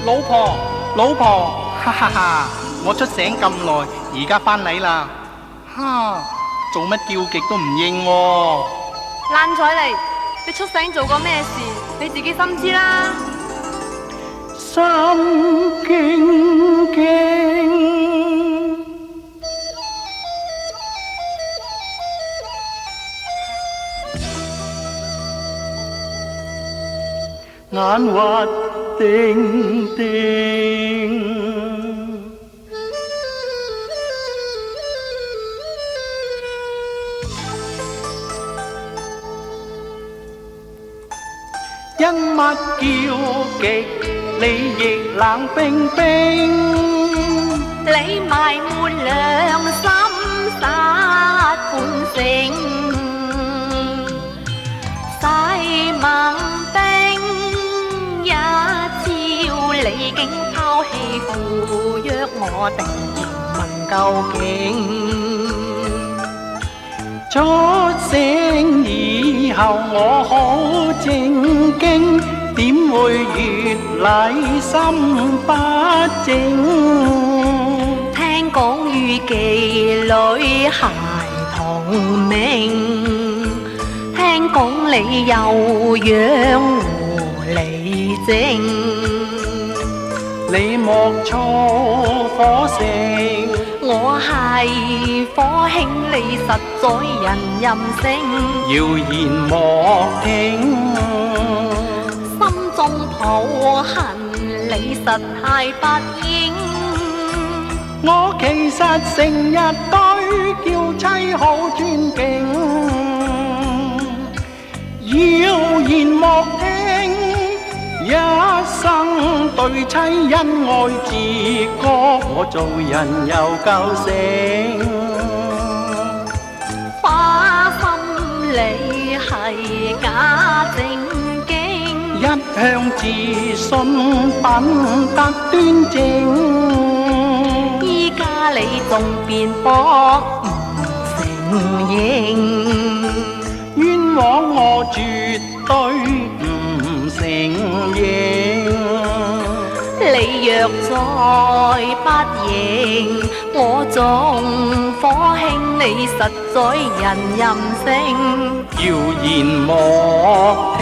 老婆，老婆，哈哈哈！我出醒咁耐，而家返嚟啦。哈，做乜叫極都唔應喎？爛彩嚟，你出醒做過咩事？你自己心知啦。心驚驚，眼滑定定。因乜叫極，你亦冷冰冰。你埋沒良心，殺本性，洗猛冰，一朝你竟拋棄赴約我定問究竟。出醒以後我好正經，點會越禮心不正？聽講預妓女孩童命，聽講你又養狐狸精，你莫錯火性，我係火兄，你實在人任性，謠言莫聽，心中抱恨，你實太不應。我其實成日對叫妻好尊敬，謠言莫聽，一生對妻恩愛自覺，我做人又夠醒。花心你係假正經，一向自信品德端正，依家你仲辯駁唔承認，冤枉我絕對唔承認。你若再不認，我仲火兄，你實在人任性，謠言莫聽。